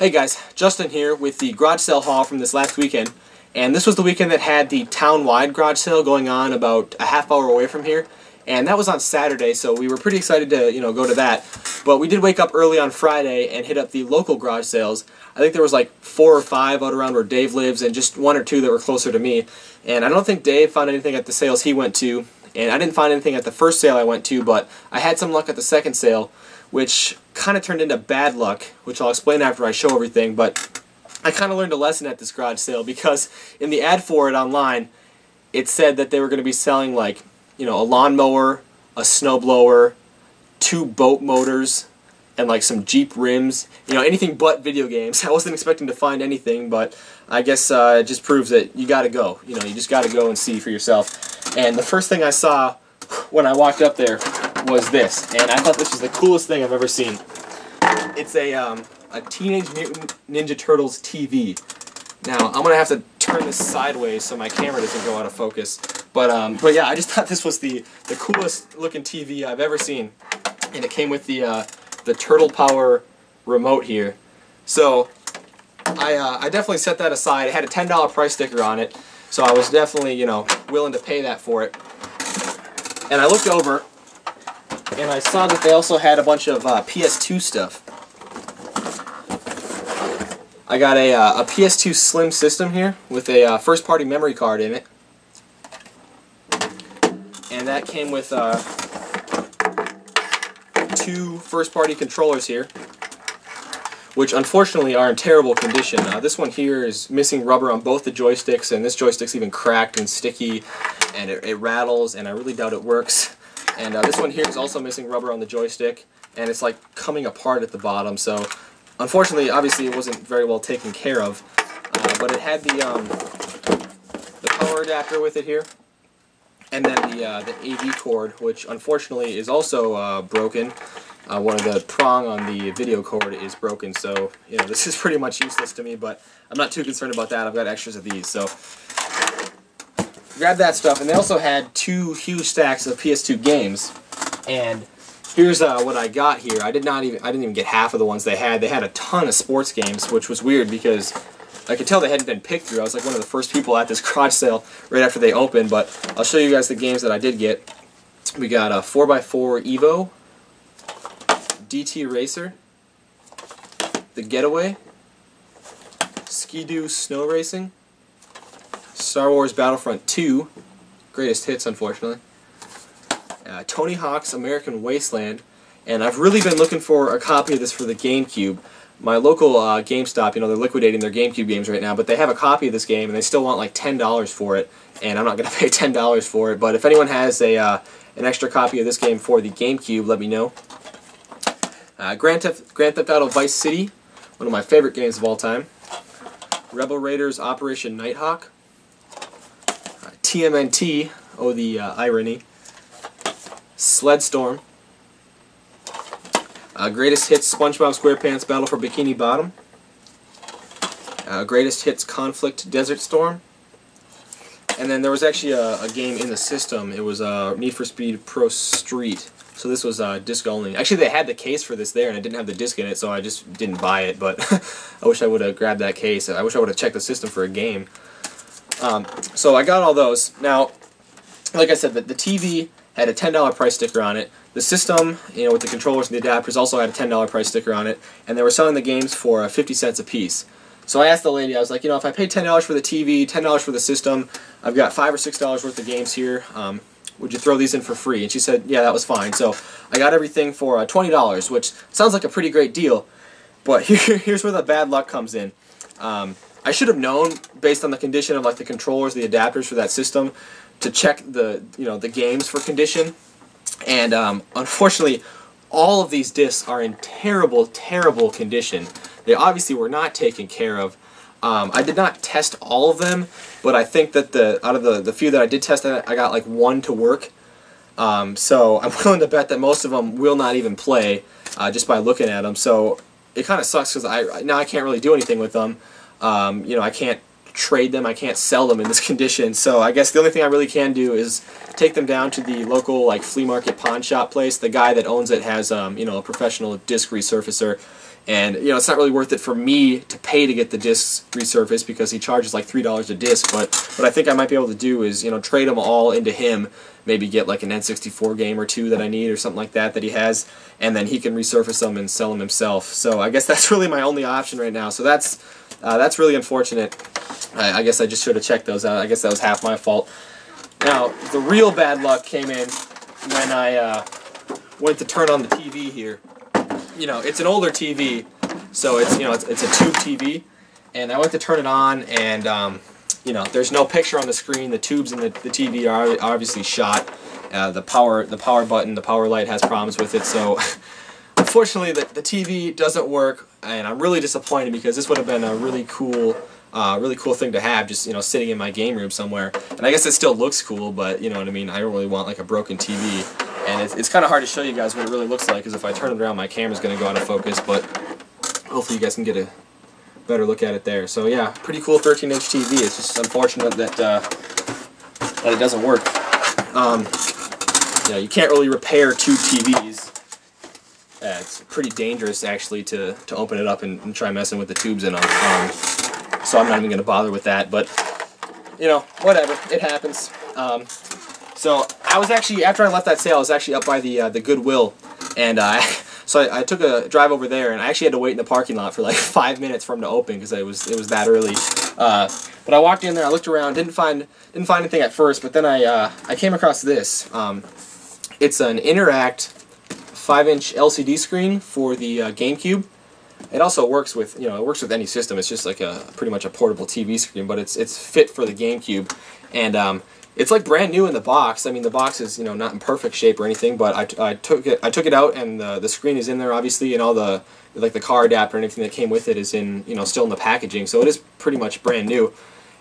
Hey guys, Justin here with the garage sale haul from this last weekend, and this was the weekend that had the town-wide garage sale going on about a half hour away from here, and that was on Saturday, so we were pretty excited to go to that. But we did wake up early on Friday and hit up the local garage sales. I think there was like 4 or 5 out around where Dave lives, and just 1 or 2 that were closer to me. And I don't think Dave found anything at the sales he went to, and I didn't find anything at the first sale I went to, but I had some luck at the second sale, which kind of turned into bad luck, which I'll explain after I show everything. But I kind of learned a lesson at this garage sale, because in the ad for it online, it said that they were going to be selling like, a lawnmower, a snowblower, 2 boat motors, and like some Jeep rims, anything but video games. I wasn't expecting to find anything, but I guess it just proves that you gotta go. You just gotta go and see for yourself. And the first thing I saw when I walked up there was this, and I thought this was the coolest thing I've ever seen. It's a Teenage Mutant Ninja Turtles TV. Now I'm gonna have to turn this sideways so my camera doesn't go out of focus. But yeah, I just thought this was the coolest looking TV I've ever seen, and it came with the Turtle Power remote here. So I definitely set that aside. It had a $10 price sticker on it, so I was definitely willing to pay that for it. And I looked over, and I saw that they also had a bunch of PS2 stuff. I got a PS2 Slim system here with a first-party memory card in it, and that came with 2 first-party controllers here, which unfortunately are in terrible condition. This one here is missing rubber on both the joysticks, and this joystick's even cracked and sticky, and it rattles, and I really doubt it works. And this one here is also missing rubber on the joystick, and it's like coming apart at the bottom. So unfortunately, obviously, it wasn't very well taken care of. But it had the power adapter with it here, and then the AV cord, which unfortunately is also broken. One of the prong on the video cord is broken, so this is pretty much useless to me, but I'm not too concerned about that. I've got extras of these, so grab that stuff. And they also had 2 huge stacks of PS2 games, and here's what I got here. I didn't even get half of the ones they had. They had a ton of sports games, which was weird because I could tell they hadn't been picked through. I was like one of the first people at this garage sale right after they opened, but I'll show you guys the games that I did get. We got a 4x4 Evo, DT Racer, The Getaway, Ski-Doo Snow Racing, Star Wars Battlefront 2, greatest hits unfortunately, Tony Hawk's American Wasteland, and I've really been looking for a copy of this for the GameCube. My local GameStop, they're liquidating their GameCube games right now, but they have a copy of this game, and they still want like $10 for it, and I'm not going to pay $10 for it. But if anyone has an extra copy of this game for the GameCube, let me know. Grand Theft Auto Vice City, one of my favorite games of all time. Rebel Raiders Operation Nighthawk. TMNT, oh the irony. Sledstorm. Greatest Hits SpongeBob SquarePants Battle for Bikini Bottom. Greatest Hits Conflict Desert Storm. And then there was actually a game in the system. It was Need for Speed Pro Street. So this was disc only. Actually, they had the case for this there, and it didn't have the disc in it, so I just didn't buy it. But I wish I would have grabbed that case. I wish I would have checked the system for a game. So I got all those. Now, like I said, the TV had a $10 price sticker on it. The system, with the controllers and the adapters, also had a $10 price sticker on it, and they were selling the games for 50 cents a piece. So I asked the lady, I was like, if I paid $10 for the TV, $10 for the system, I've got $5 or $6 worth of games here, would you throw these in for free? And she said, yeah, that was fine. So I got everything for $20, which sounds like a pretty great deal, but here's where the bad luck comes in. I should have known, based on the condition of like the controllers, the adapters for that system, to check the the games for condition. And unfortunately, all of these discs are in terrible, terrible condition. They obviously were not taken care of. I did not test all of them, but I think that out of the few that I did test, I got like 1 to work. So I'm willing to bet that most of them will not even play just by looking at them. So it kind of sucks because now I can't really do anything with them. I can't trade them, I can't sell them in this condition, so I guess the only thing I really can do is take them down to the local flea market pawn shop place. The guy that owns it has a professional disc resurfacer, And you know, it's not really worth it for me to pay to get the discs resurfaced because he charges like $3 a disc. But what I think I might be able to do is, you know, trade them all into him. Maybe get like an N64 game or two that I need or something like that he has, and then he can resurface them and sell them himself. So I guess that's really my only option right now. So that's really unfortunate. I guess I just should have checked those out. I guess that was half my fault. Now the real bad luck came in when I went to turn on the TV here. You know, it's an older TV, so it's, you know, it's a tube TV, and I went to turn it on, and you know, there's no picture on the screen. The tubes in the TV are obviously shot. The power button, the power light has problems with it. So unfortunately, the TV doesn't work, and I'm really disappointed because this would have been a really cool thing to have, just, you know, sitting in my game room somewhere. And I guess it still looks cool, but you know what I mean. I don't really want like a broken TV, and it's kind of hard to show you guys what it really looks like because if I turn it around, my camera's going to go out of focus. But hopefully, you guys can get a better look at it there. So yeah, pretty cool 13-inch TV. It's just unfortunate that that it doesn't work. Yeah, you can't really repair tube TVs. It's pretty dangerous actually to open it up and try messing with the tubes in them. So I'm not even going to bother with that. But you know, whatever, it happens. So I was actually, after I left that sale, I was actually up by the Goodwill, and so I took a drive over there, and I actually had to wait in the parking lot for like 5 minutes for them to open because it was that early. But I walked in there, I looked around, didn't find anything at first, but then I came across this. It's an Interact 5-inch LCD screen for the GameCube. It also works with, you know, it works with any system. It's just like pretty much a portable TV screen, but it's fit for the GameCube, and it's like brand new in the box. I mean, the box is, you know, not in perfect shape or anything, but I took it out, and the screen is in there obviously, and all the like the car adapter and everything that came with it is in, you know, still in the packaging. So it is pretty much brand new.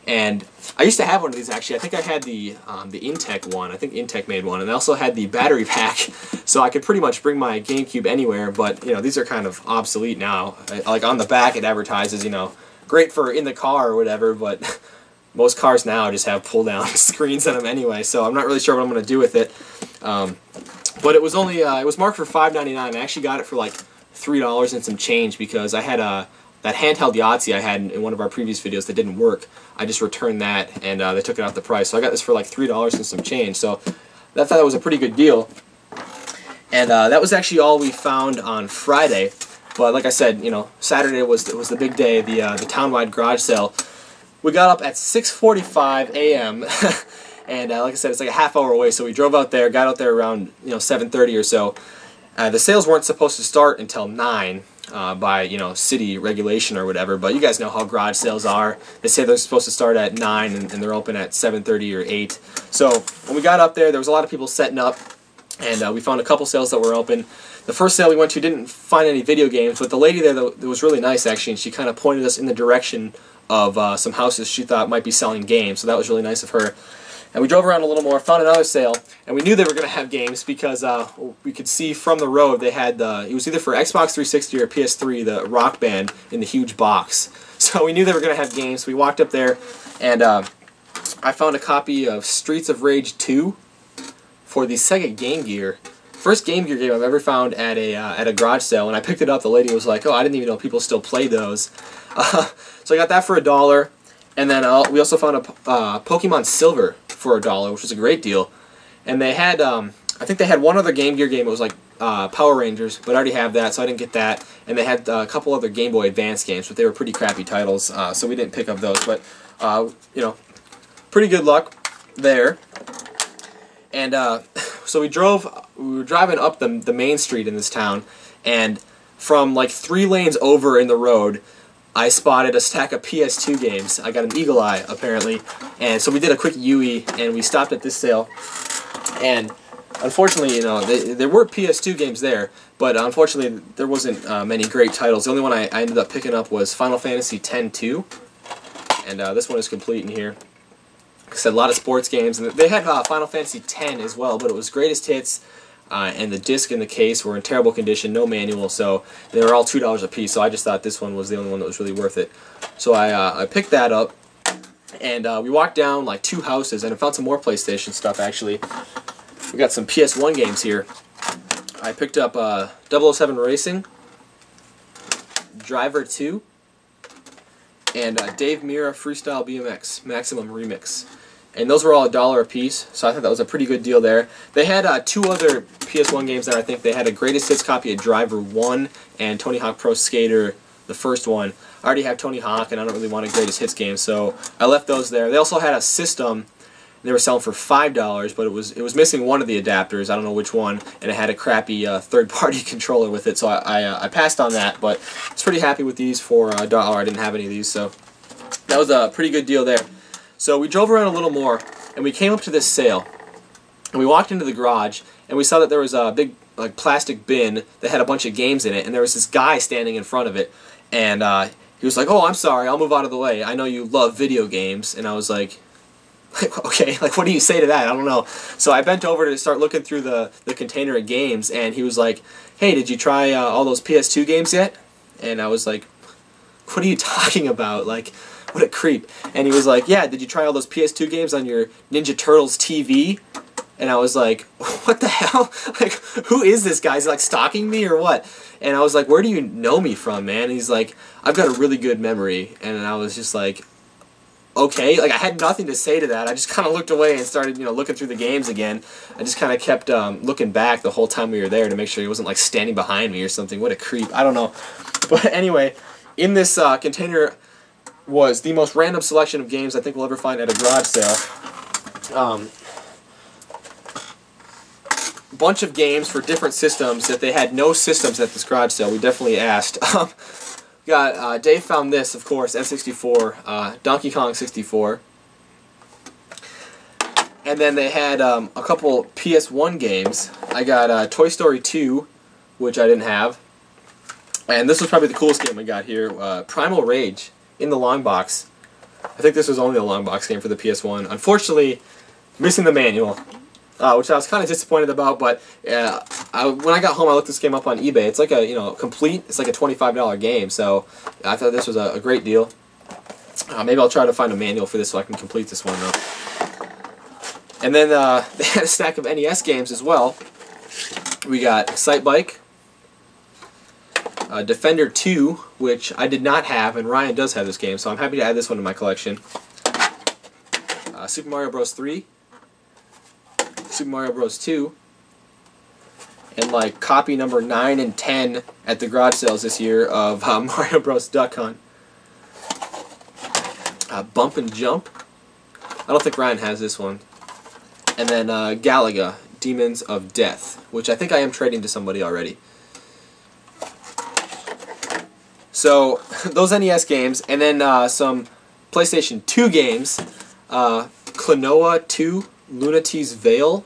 And I used to have one of these actually. I think I had the Intech one. I think Intech made one, and I also had the battery pack, so I could pretty much bring my GameCube anywhere. But you know, these are kind of obsolete now. Like on the back, it advertises, you know, great for in the car or whatever, but most cars now just have pull-down screens in them anyway, so I'm not really sure what I'm going to do with it. But it was only it was marked for $5.99. I actually got it for like $3 and some change because I had that handheld Yahtzee I had in one of our previous videos that didn't work. I just returned that, and they took it off the price. So I got this for like $3 and some change. So I thought that was a pretty good deal. And that was actually all we found on Friday. But like I said, you know, Saturday was the big day, the town-wide garage sale. We got up at 6:45 a.m. and like I said, it's like a half hour away. So we drove out there, got out there around, you know, 7:30 or so. The sales weren't supposed to start until 9 by, you know, city regulation or whatever. But you guys know how garage sales are. They say they're supposed to start at 9 and they're open at 7:30 or 8. So when we got up there was a lot of people setting up, and we found a couple sales that were open. The first sale we went to didn't find any video games, but the lady there that was really nice actually, and she kind of pointed us in the direction of some houses she thought might be selling games, so that was really nice of her. And we drove around a little more, found another sale, and we knew they were going to have games because we could see from the road they had it was either for Xbox 360 or PS3, the Rock Band in the huge box. So we knew they were going to have games. We walked up there, and I found a copy of Streets of Rage 2 for the Sega Game Gear. First Game Gear game I've ever found at a garage sale. When I picked it up, the lady was like, "Oh, I didn't even know people still play those." So I got that for $1, and then we also found a Pokemon Silver for $1, which was a great deal. And they had, I think they had one other Game Gear game. It was like Power Rangers, but I already have that, so I didn't get that. And they had a couple other Game Boy Advance games, but they were pretty crappy titles, so we didn't pick up those. But you know, pretty good luck there. And so we were driving up the main street in this town, and from like 3 lanes over in the road, I spotted a stack of PS2 games. I got an eagle eye, apparently, and so we did a quick UE, and we stopped at this sale. And unfortunately, you know, there were PS2 games there, but unfortunately there wasn't many great titles. The only one I ended up picking up was Final Fantasy X-2, and this one is complete in here. Like I said, a lot of sports games, and they had Final Fantasy X as well, but it was greatest hits. And the disc and the case were in terrible condition, no manual, so they were all $2 a piece, so I just thought this one was the only one that was really worth it. So I picked that up, and we walked down like 2 houses, and I found some more PlayStation stuff, actually. We got some PS1 games here. I picked up 007 Racing, Driver 2 and Dave Mirra Freestyle BMX Maximum Remix. And those were all $1 a piece, so I thought that was a pretty good deal there. They had 2 other PS1 games there, I think. They had a Greatest Hits copy of Driver 1 and Tony Hawk Pro Skater, the first one. I already have Tony Hawk, and I don't really want a Greatest Hits game, so I left those there. They also had a system. They were selling for $5, but it was missing one of the adapters. I don't know which one, and it had a crappy third-party controller with it, so I passed on that. But I was pretty happy with these for $1. I didn't have any of these, so that was a pretty good deal there. So we drove around a little more, and we came up to this sale, and we walked into the garage, and we saw that there was a big plastic bin that had a bunch of games in it, and there was this guy standing in front of it, and he was like, "Oh, I'm sorry, I'll move out of the way. I know you love video games." And I was like, okay, what do you say to that? I don't know. So I bent over to start looking through the container of games, and he was like, "Hey, did you try all those PS2 games yet?" And I was like, "What are you talking about? What a creep." And he was like, "Yeah, did you try all those PS2 games on your Ninja Turtles TV?" And I was like, "What the hell? Who is this guy? Is he stalking me or what?" And I was like, "Where do you know me from, man?" And he's like, "I've got a really good memory." And I was just like, okay. I had nothing to say to that. I just kind of looked away and started, looking through the games again. I just kind of kept looking back the whole time we were there to make sure he wasn't standing behind me or something. What a creep. I don't know. But anyway, in this container was the most random selection of games I think we'll ever find at a garage sale. Bunch of games for different systems that they had no systems at this garage sale. We definitely asked. Dave found this, of course, N64, Donkey Kong 64. And then they had a couple PS1 games. I got Toy Story 2, which I didn't have. And this was probably the coolest game I got here, Primal Rage, in the long box. I think this was only a long box game for the PS1. Unfortunately, missing the manual, which I was kind of disappointed about. But when I got home, I looked this game up on eBay. It's like a complete. It's like a $25 game. So I thought this was a great deal. Maybe I'll try to find a manual for this so I can complete this one though. And then they had a stack of NES games as well. We got Excitebike, Defender 2, which I did not have, and Ryan does have this game, so I'm happy to add this one to my collection. Super Mario Bros. 3, Super Mario Bros. 2, and copy number 9 and 10 at the garage sales this year of Mario Bros. Duck Hunt. Bump and Jump. I don't think Ryan has this one. And then Galaga, Demons of Death, which I think I am trading to somebody already. So, those NES games, and then some PlayStation 2 games. Klonoa 2, Lunaty's Veil.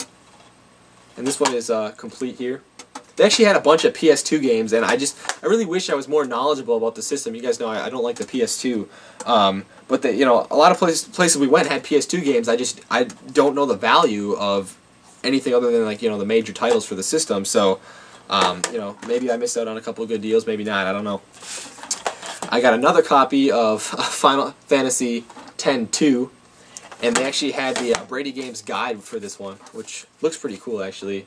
And this one is complete here. They actually had a bunch of PS2 games, and I really wish I was more knowledgeable about the system. You guys know I don't like the PS2. But a lot of places we went had PS2 games. I don't know the value of anything other than the major titles for the system. So, maybe I missed out on a couple of good deals, maybe not. I don't know. I got another copy of Final Fantasy X-2, and they actually had the Brady Games guide for this one, which looks pretty cool actually.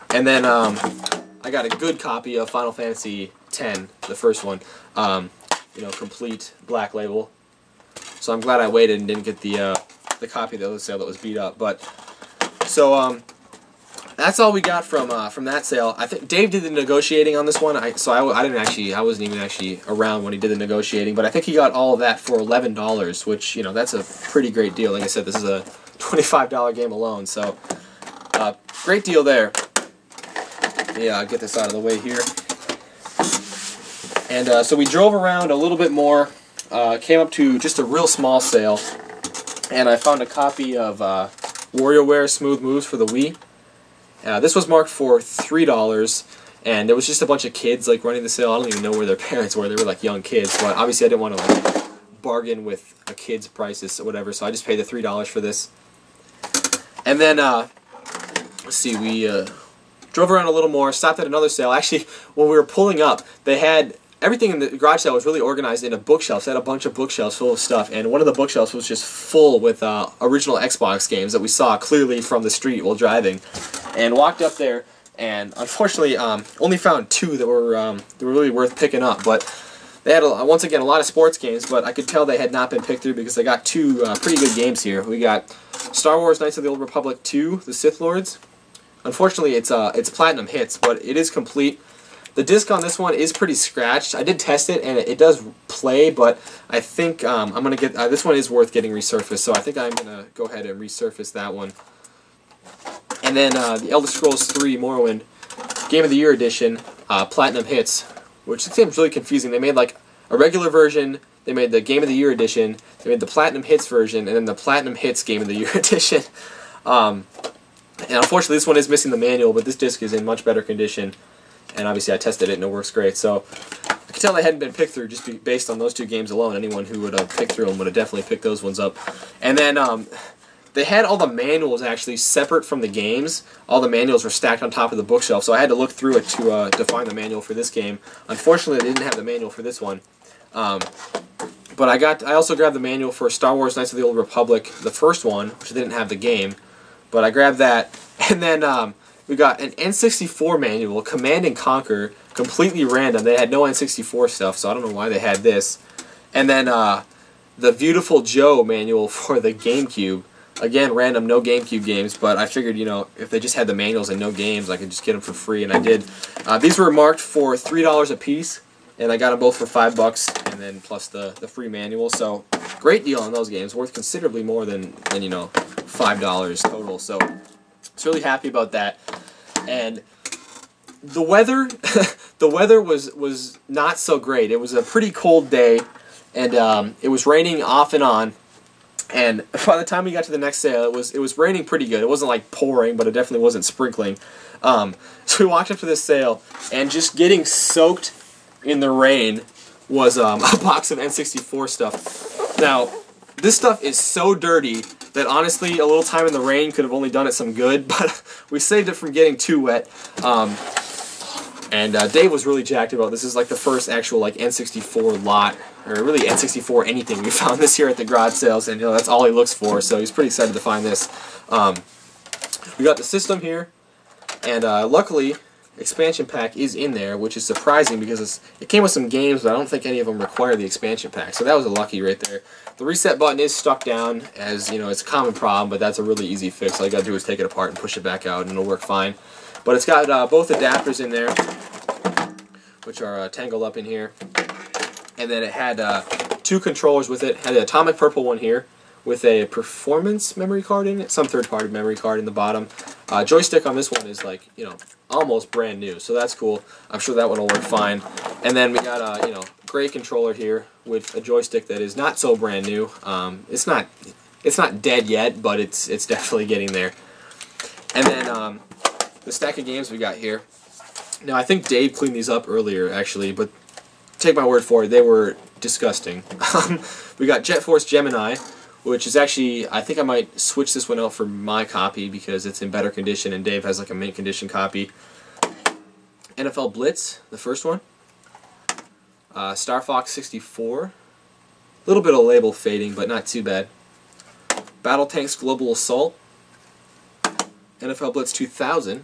And then I got a good copy of Final Fantasy X, the first one, complete black label. So I'm glad I waited and didn't get the copy of the other sale that was beat up. But so that's all we got from that sale. I think Dave did the negotiating on this one. I wasn't even actually around when he did the negotiating, but I think he got all of that for $11, which that's a pretty great deal. Like I said, this is a $25 game alone, so great deal there. Yeah, I'll get this out of the way here. And so we drove around a little bit more, came up to just a real small sale, and I found a copy of WarioWare Smooth Moves for the Wii. This was marked for $3, and there was just a bunch of kids running the sale. I don't even know where their parents were. They were young kids, but obviously I didn't want to bargain with a kid's prices or whatever, so I just paid the $3 for this. And then let's see, we drove around a little more, stopped at another sale. Actually, when we were pulling up, they had everything in the garage sale was really organized into bookshelves. They had a bunch of bookshelves full of stuff, and one of the bookshelves was just full with original Xbox games that we saw clearly from the street while driving. And walked up there, and unfortunately only found 2 that were really worth picking up. But they had, once again, a lot of sports games, but I could tell they had not been picked through because they got 2 pretty good games here. We got Star Wars Knights of the Old Republic 2, The Sith Lords. Unfortunately, it's Platinum Hits, but it is complete. The disc on this one is pretty scratched. I did test it, and it does play, but I think I'm going to get... this one is worth getting resurfaced, so I think I'm going to go ahead and resurface that one. And then the Elder Scrolls 3 Morrowind Game of the Year Edition, Platinum Hits, which seems really confusing. They made like a regular version, they made the Game of the Year Edition, they made the Platinum Hits version, and then the Platinum Hits Game of the Year Edition. And unfortunately, this one is missing the manual, but this disc is in much better condition. And obviously I tested it and it works great. So I could tell they hadn't been picked through just based on those 2 games alone. Anyone who would have picked through them would have definitely picked those ones up. And then they had all the manuals actually separate from the games. All the manuals were stacked on top of the bookshelf, so I had to look through it to find the manual for this game. Unfortunately, they didn't have the manual for this one. But I also grabbed the manual for Star Wars Knights of the Old Republic, the first one, which didn't have the game. But I grabbed that, and then we got an N64 manual, Command & Conquer, completely random. They had no N64 stuff, so I don't know why they had this. And then the Beautiful Joe manual for the GameCube. Again, random, no GameCube games, but I figured, you know, if they just had the manuals and no games, I could just get them for free, and I did. These were marked for $3 a piece, and I got them both for $5, and then plus the free manual. So great deal on those games, worth considerably more than you know, $5 total. So I was really happy about that. And the weather, the weather was not so great. It was a pretty cold day, and it was raining off and on. And by the time we got to the next sale, it was raining pretty good. It wasn't like pouring, but it definitely wasn't sprinkling. So we walked up to this sale, and just getting soaked in the rain was a box of N64 stuff. Now, this stuff is so dirty that honestly, a little time in the rain could have only done it some good, but we saved it from getting too wet. And Dave was really jacked about this. This is like the first actual like N64 lot, or really N64 anything we found this year at the garage sales, and you know that's all he looks for. So he's pretty excited to find this. We got the system here, and luckily, expansion pack is in there, which is surprising because it came with some games, but I don't think any of them require the expansion pack. So that was a lucky right there. The reset button is stuck down, as you know, it's a common problem, but that's a really easy fix. All you gotta do is take it apart and push it back out, and it'll work fine. But it's got both adapters in there, which are tangled up in here. And then it had 2 controllers with it. It had an Atomic Purple one here with a performance memory card in it, some third-party memory card in the bottom. Joystick on this one is like, you know, almost brand new, so that's cool. I'm sure that one will work fine. And then we got a, you know, gray controller here with a joystick that is not so brand new. It's not dead yet, but it's definitely getting there. And then the stack of games we got here. Now, I think Dave cleaned these up earlier, actually, but take my word for it, they were disgusting. We got Jet Force Gemini, which is actually, I think I might switch this one out for my copy because it's in better condition, and Dave has like a mint condition copy. NFL Blitz, the first one. Star Fox 64. A little bit of label fading, but not too bad. Battle Tanks Global Assault. NFL Blitz 2000.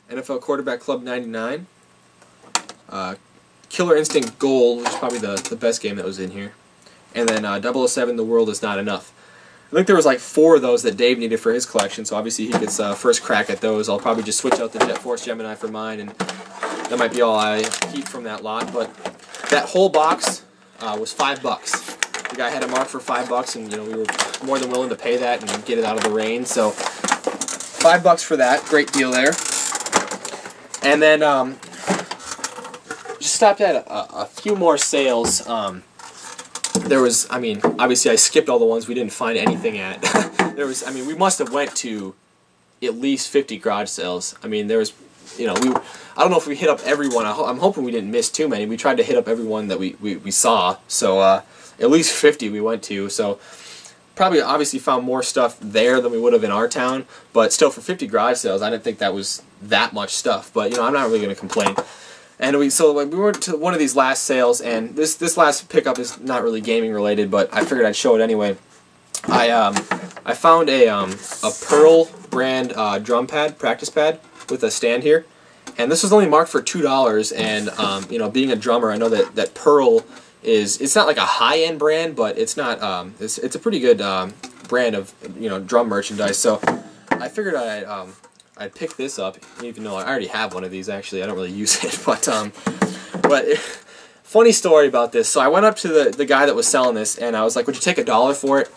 NFL Quarterback Club 99. Killer Instinct Gold, which is probably the best game that was in here. And then 007 The World Is Not Enough. I think there was like 4 of those that Dave needed for his collection, so obviously he gets first crack at those. I'll probably just switch out the Jet Force Gemini for mine, and that might be all I keep from that lot. But that whole box was $5. The guy had it marked for $5, and you know we were more than willing to pay that and get it out of the rain. So $5 for that, great deal there. And then just stopped at a few more sales. There was, I mean, obviously I skipped all the ones we didn't find anything at. There was, I mean, we must have went to at least 50 garage sales. I mean, there was, you know, I don't know if we hit up everyone. I'm hoping we didn't miss too many. We tried to hit up everyone that we saw. So at least 50 we went to. So probably obviously found more stuff there than we would have in our town. But still, for 50 garage sales, I didn't think that was that much stuff. But, you know, I'm not really going to complain. And we went to one of these last sales, and this last pickup is not really gaming related, but I figured I'd show it anyway. I found a Pearl brand drum pad, practice pad. with a stand here. And this was only marked for $2, and you know, being a drummer, I know that Pearl it's not like a high-end brand, but it's not it's a pretty good brand of, you know, drum merchandise. So I figured I'd pick this up, even though I already have one of these. Actually, I don't really use it, but funny story about this. So I went up to the guy that was selling this, and I was like, "Would you take $1 for it?"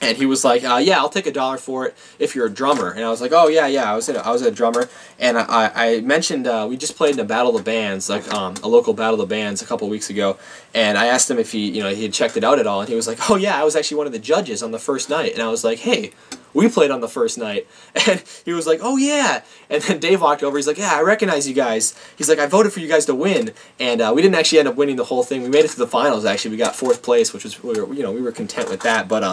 And he was like, "Yeah, I'll take $1 for it if you're a drummer." And I was like, "Oh yeah, I was a drummer." And I mentioned we just played in a Battle of the Bands, like a local Battle of the Bands a couple weeks ago. And I asked him if he had checked it out at all, and he was like, "Oh yeah, I was actually one of the judges on the first night." And I was like, "Hey, we played on the first night." And he was like, "Oh yeah." And then Dave walked over. He's like, "Yeah, I recognize you guys." He's like, "I voted for you guys to win." And we didn't actually end up winning the whole thing. We made it to the finals. Actually, we got 4th place, which was we were content with that. But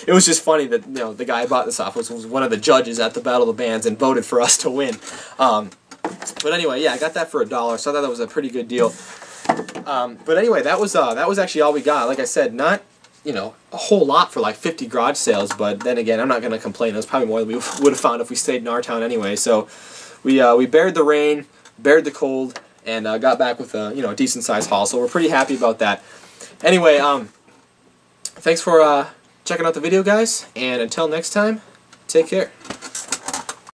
it was just funny that the guy I bought this off was one of the judges at the Battle of the Bands and voted for us to win. But anyway, yeah, I got that for $1, so I thought that was a pretty good deal. But anyway, that was actually all we got. Like I said, not a whole lot for like 50 garage sales, but then again, I'm not going to complain. It was probably more than we would have found if we stayed in our town anyway. So we bared the rain, bared the cold, and got back with a decent sized haul. So we're pretty happy about that. Anyway, thanks for checking out the video, guys, and until next time, take care.